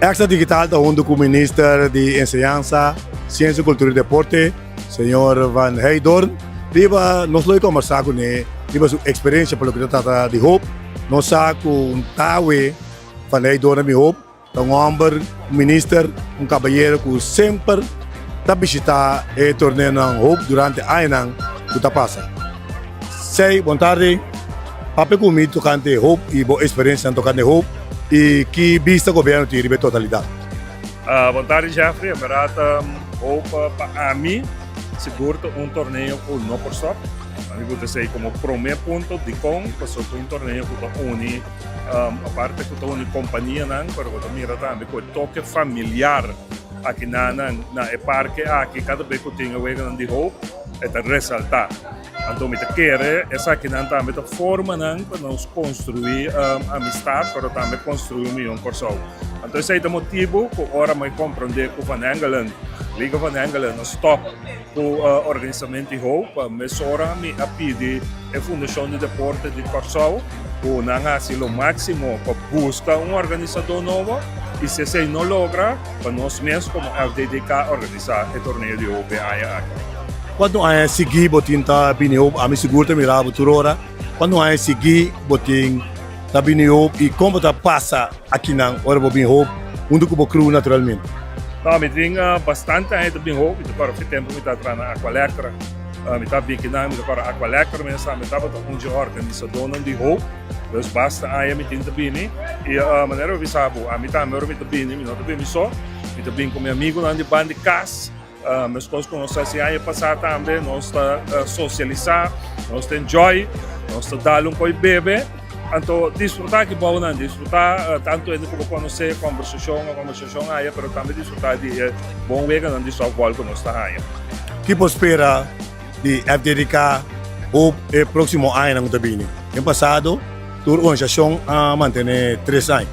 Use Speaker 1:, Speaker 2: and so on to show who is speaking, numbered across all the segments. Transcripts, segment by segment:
Speaker 1: Extra Digital está junto com o Ministro de Enseñanza, Ciência, Cultura e Deporte, Senhor Van Heydorn. Riba, nós vamos conversar com ele, riba sua experiência pelo que trata de Hope. Nós com Tawe Van Heydorn de Hope, um homem, um ministro, um cavalheiro que sempre está visitando o torneio de Hope durante o ano que está passando. Sei, boa tarde. Papo comigo tocando Hope e boa experiência tocando Hope e que vista o governo tem a totalidade.
Speaker 2: Boa tarde, Jeffrey. A verdade, Hope para mim, seguro torneio com não por só. Eu vou dizer como primeiro ponto de com, passou um torneio que está uni, a parte que está uni companhia, mas eu mira também com o toque familiar aqui na parque, aqui cada vez que tem o evento de Hope, é ressaltar. Então, me quer essa aqui também a forma para nós construir amistade, para também construir um corso. Então, esse é o motivo que agora me compreender que o Van Engelen, Liga Van Engelen, stop o organizamento de Hope, mas agora me pede a Fundação de Deporte de Corso, que não é o máximo para buscar organizador novo, e se você não logra, para nós mesmos, como FDDK, organizar o torneio de Hope aqui.
Speaker 1: Quando a seguir botin tá bineo, a mim seguro também lá turora. Quando a seguir botin tá bineo e como tá passa aqui na hora bo bineo, mundo que bo cru naturalmente.
Speaker 2: Não, me tem bastante ainda bineo, e agora foi tempo me tá trana aqualectra, me tá bem que não, me agora aqualectra, mas me tá botando organizador não de Hope, mas basta aí me tem também e a maneira eu sabe, a mim tá melhor me tá bem, me não tá bem só, me tá bem com meu amigo lá de band de cas. Mas coisas que nós aí passar também, nós está socializar, nós está enjoy, nós está dar com o bebê, então desfrutar que bom não, desfrutar tanto ainda como conhecer conversação aí, mas também desfrutar de bom vega não de só igual que nós está aí.
Speaker 1: Que espera de FDDK o próximo ano não também. Em passado, a organização mantém 3 anos.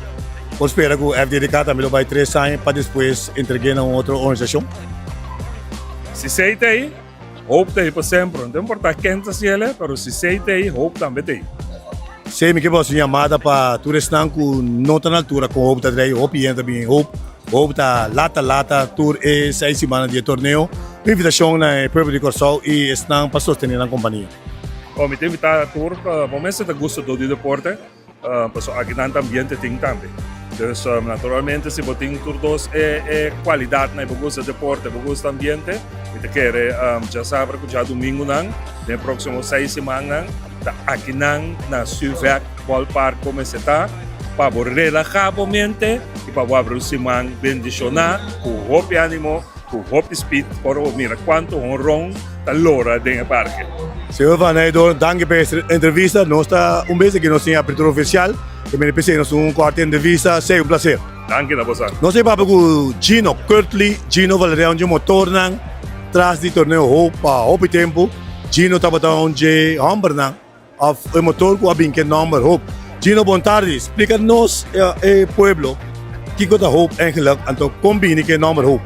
Speaker 1: Espera que o FDDK também vai 3 anos para depois entregar a outra organização.
Speaker 2: Se sei tem, Hope tem para sempre. Não importa quem está se ele, mas se sei tem, Hope também tem.
Speaker 1: Sei me que você chamada para turistas que não está na altura com Hope está aí, Hope entra bem, Hope está lata, tour e 6 semanas de torneio. Invitação na Pueblo de Corso e estão para sostener a companhia.
Speaker 2: Me tem invitado a tour, momento se te gusta do deporte, aqui no ambiente tem também. Então, naturalmente, se você tem tour 2 é qualidade, né? Você gosta de deporte, você gosta do ambiente, você quer já sabe que já domingo não, no próximo 6 semanas, aqui na Suvac Ballpark como está, para relaxar a mente e para aproximar, bendicionar, com hope ânimo, com hope speed, para mira quanto ron da lora dentro do parque.
Speaker 1: Senhor Van Heydorn, danke pela entrevista. Nós está mês que nós temos a abertura oficial. Que me pensei, nós quarto entrevista, sei prazer.
Speaker 2: Danke na bossa.
Speaker 1: Nós sei papo com Gino Kurtley, Gino Valeriano de Motornan, tras de torneio Hope, Hope Tempo. Gino estava onde Humbernan, o motor com a binque number Hope. Gino, boa tarde. Explica-nos pueblo, que coisa Hope eigenlijk, então combine que number Hope.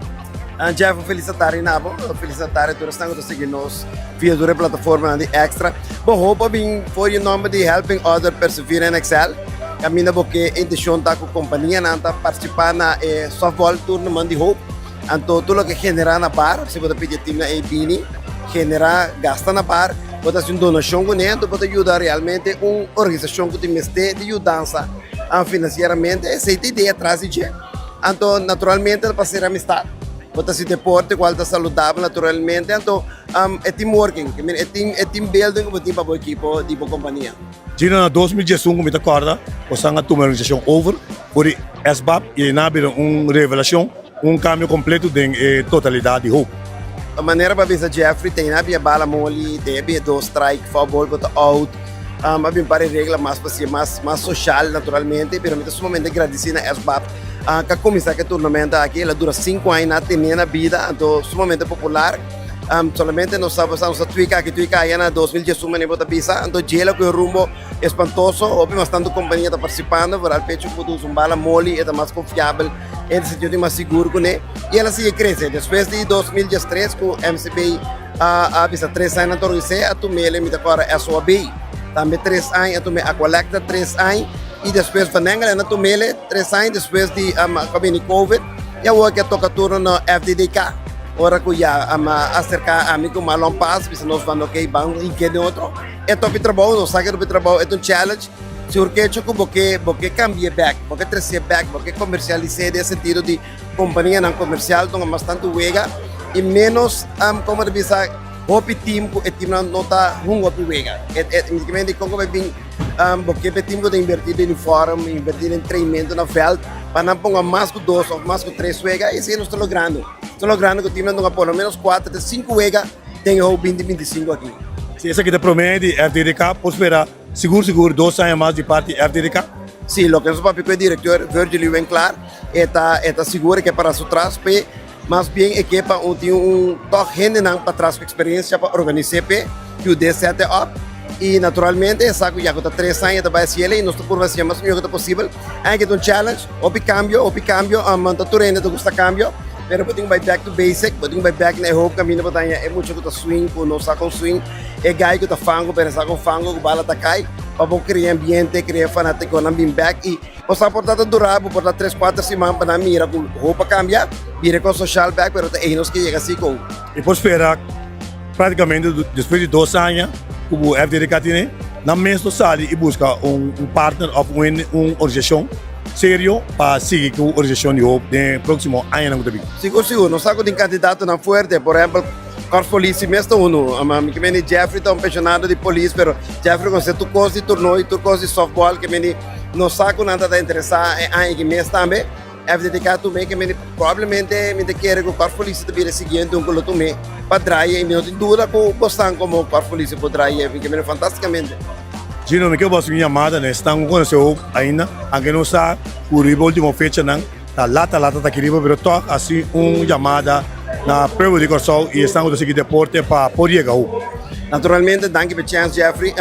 Speaker 3: Jeff, felicitar nabo, felicitar todos os que seguem nos via a plataforma de Extra. Bom, Hope bem foi o nome de Helping Others Persevere in Excel. Caminha porque a intenção da companhia nanta participar na softball tournament de Hope. Então tudo que genera na bar, se você pedir time na Bini, genera gasta na bar, pode ser uma donação com ele, pode ajudar realmente uma organização que tem de ajudança financeiramente. Essa é a ideia atrás de gente. Então naturalmente para ser amistade. Pode ser deporte, qual está saudável naturalmente. Então é teamworking, é team building para o equipo de companhia.
Speaker 1: Gino, na 2015, me acorda, você a tomar uma organização over, por SBAP, e na uma revelação, cambio completo de totalidade de Hope.
Speaker 3: A maneira para ver Jeffrey tem a bala mole, tem 2 strike, foul, bota out, havia para regra mais social naturalmente, mas sumamente agradecido na SBAP. Que começar que o torneio aqui, ela dura 5 anos na tem na vida, então sumamente popular. Solamente nós sabemos que Tuica aí na 2018 nem bota pisa, então gelo que o rumbo espantoso, óbvio bastante companhia está participando, para o pecho que produz bala mole, é mais confiável, é de sentido mais seguro com ele, e ela sigue crescendo. Depois de 2013 com o MCB a 3 anos na torre a tu mele me agora SOB, também 3 anos, a tu me a collecta 3 anos, e depois van Engelen na Tumele, 3 anos depois de cabine COVID, e agora que toca turno no FDDK. Ora que já acercar a mim com uma lompas, se nós vamos ok, vamos e que de outro. É top trabalho, não sabe do trabalho, é um challenge. Se o que é porque cambia back, porque trazer back, porque comercializar nesse sentido de companhia não comercial, então bastante wega e menos como de bisa hopi team ko team não está hopi wega. Basicamente como vai bem porque o time que invertir em uniforme, invertir em treinamento na veld, para não pôr mais que 2 ou mais que 3 wega, e isso nós estamos logrando. Estamos logrando que o time não tem pelo menos 4 até 5 wega, tem o 20-25 aqui.
Speaker 1: Se essa aqui te promete FDDK, pode esperar seguro 2 anos mais de parte FDDK?
Speaker 3: Sim, o que nós papel o diretor Virgilio bem claro, está seguro que para su trás, mas bem é que para toque gente não para trás com experiência para organizar que o D7 up e naturalmente sabe já que está 3 anos da base ele e nós por vai ser mais melhor que possível. Aí que um challenge, opi cambio, manta turene do gusta cambio. Pero pwedeng by back to basic, pwedeng by back na hope kami na batanya é muito que tá swing ko no sa com swing é guy que tá fango pero sa com fango ko bala takay para criar ambiente, criar fanático na bim back e possa portar durable por 3-4 semanas para mira com roupa cambia, vira com social back pero tá enos que chega assim com.
Speaker 1: E pode esperar praticamente depois de 2 anos o FDDK tem na mesma sala e busca partner of uma organização serio para seguir com a organização de hope no próximo ano.
Speaker 3: Seguro, nós estamos com candidato na forte, por exemplo, Corpo Polícia mesmo que Jeffrey está apaixonado de polícia, pero Jeffrey com certo coisa de torneio e coisa de softball que não sabe nada está interessado em que mesmo também. FDDK também que provavelmente me quer que o Corpo Polícia também seguindo colo também para trazer e não tem dúvida que gostam como o Corpo Polícia pode trazer que fantasticamente.
Speaker 1: Gino, me quero fazer uma chamada, né? Estamos com o seu ainda, aqui não sabe, o último fecha não, tá lata tá querido, pero toca assim chamada na prova de corso e estamos a seguir deporte para poder chegar.
Speaker 3: Naturalmente, danke pela chance, Jeffrey.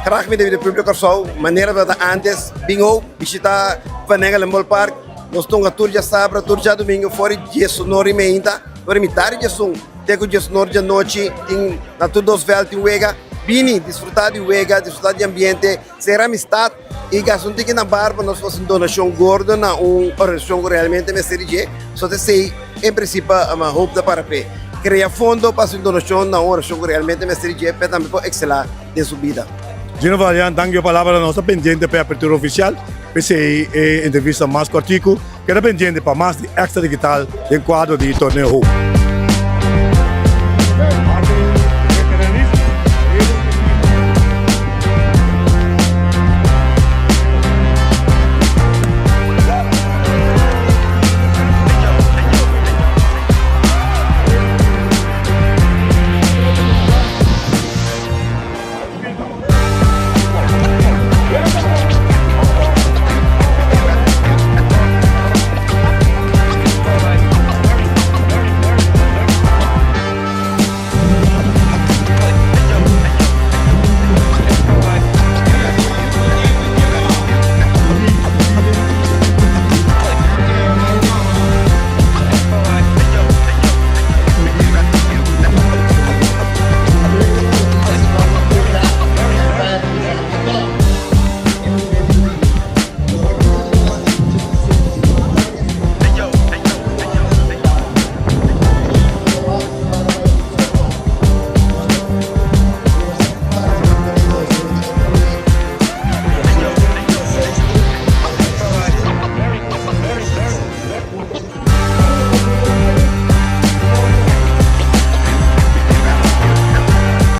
Speaker 3: Graag met de público corso, maneira de antes, bingo, visitar Van Engelen Mall Park, nós estamos a turja sábado, turja domingo, fora de sonoro e meinta, fora metade de som, teco de sonoro de noite, na tudo os velhos, tem wega. Vini, desfrutar de wega, desfrutar de ambiente, ser amistad e gastar que na barba nós fazemos donação gorda na organização que realmente me serve. Só te sei, em princípio, uma roupa para pé. Criar fundo para fazer donação na organização que realmente me serve, para também para excelar de subida.
Speaker 1: Gino Valian, danke a palavra nossa pendente para a abertura oficial, PCI e entrevista mais cortico, que era pendente para mais de extra digital em quadro de torneio.